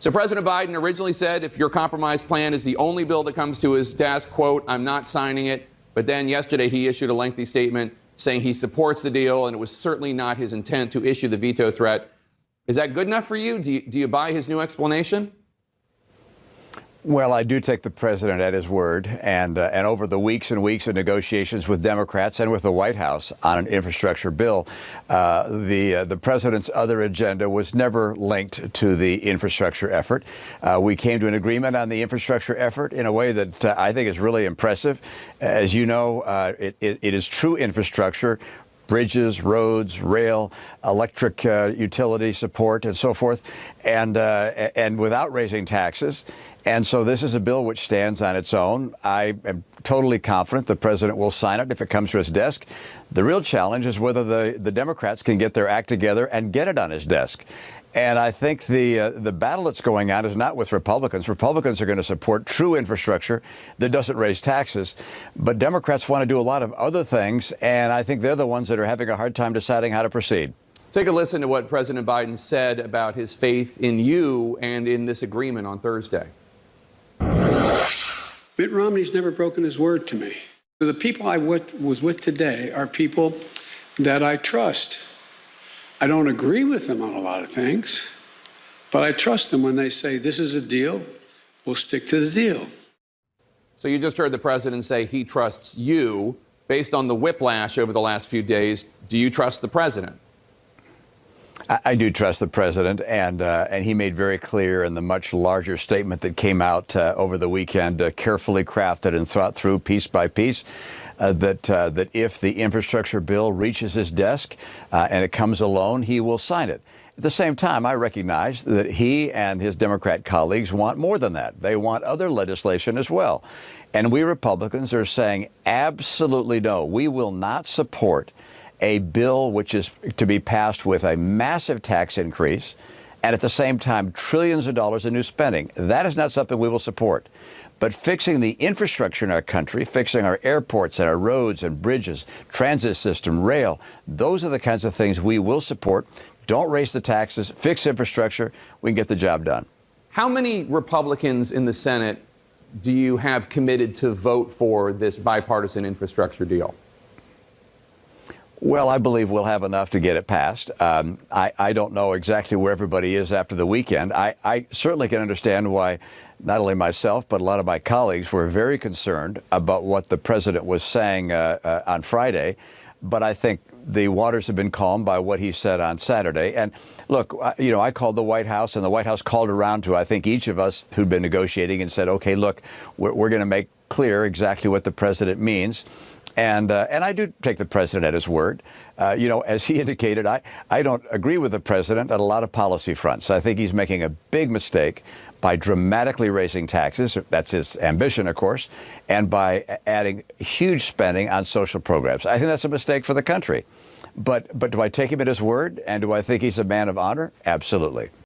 So President Biden originally said if your compromise plan is the only bill that comes to his desk, quote, I'm not signing it. But then yesterday he issued a lengthy statement saying he supports the deal, and it was certainly not his intent to issue the veto threat. Is that good enough for you? Do you buy his new explanation? Well, I do take the president at his word, and over the weeks and weeks of negotiations with Democrats and with the White House on an infrastructure bill, the president's other agenda was never linked to the infrastructure effort. We came to an agreement on the infrastructure effort in a way that I think is really impressive. As you know, it is true infrastructure. Bridges, roads, rail, electric utility support, and so forth, and without raising taxes. And so this is a bill which stands on its own. I am totally confident the president will sign it if it comes to his desk. The real challenge is whether the Democrats can get their act together and get it on his desk. And I think the battle that's going on is not with Republicans. Republicans are going to support true infrastructure that doesn't raise taxes. But Democrats want to do a lot of other things, and I think they're the ones that are having a hard time deciding how to proceed. Take a listen to what President Biden said about his faith in you and in this agreement on Thursday. Mitt Romney's never broken his word to me. The people I was with today are people that I trust. I don't agree with them on a lot of things, but I trust them when they say, this is a deal, we'll stick to the deal. So you just heard the president say he trusts you. Based on the whiplash over the last few days, do you trust the president? I do trust the president, and he made very clear in the much larger statement that came out over the weekend, carefully crafted and thought through piece by piece, that if the infrastructure bill reaches his desk and it comes alone, he will sign it. At the same time, I recognize that he and his Democrat colleagues want more than that. They want other legislation as well. And we Republicans are saying absolutely no. We will not support a bill which is to be passed with a massive tax increase and at the same time trillions of dollars in new spending. That is not something we will support. But fixing the infrastructure in our country, fixing our airports and our roads and bridges, transit system, rail, those are the kinds of things we will support. Don't raise the taxes, fix infrastructure, we can get the job done. How many Republicans in the Senate do you have committed to vote for this bipartisan infrastructure deal? Well, I believe we'll have enough to get it passed. I don't know exactly where everybody is after the weekend. I certainly can understand why not only myself, but a lot of my colleagues were very concerned about what the president was saying on Friday. But I think the waters have been calmed by what he said on Saturday. And look, I called the White House, and the White House called around to, I think, each of us who'd been negotiating and said, OK, look, we're going to make clear exactly what the president means. And I do take the president at his word. As he indicated, I don't agree with the president on a lot of policy fronts. I think he's making a big mistake by dramatically raising taxes. That's his ambition, of course, and by adding huge spending on social programs. I think that's a mistake for the country. But do I take him at his word? And do I think he's a man of honor? Absolutely.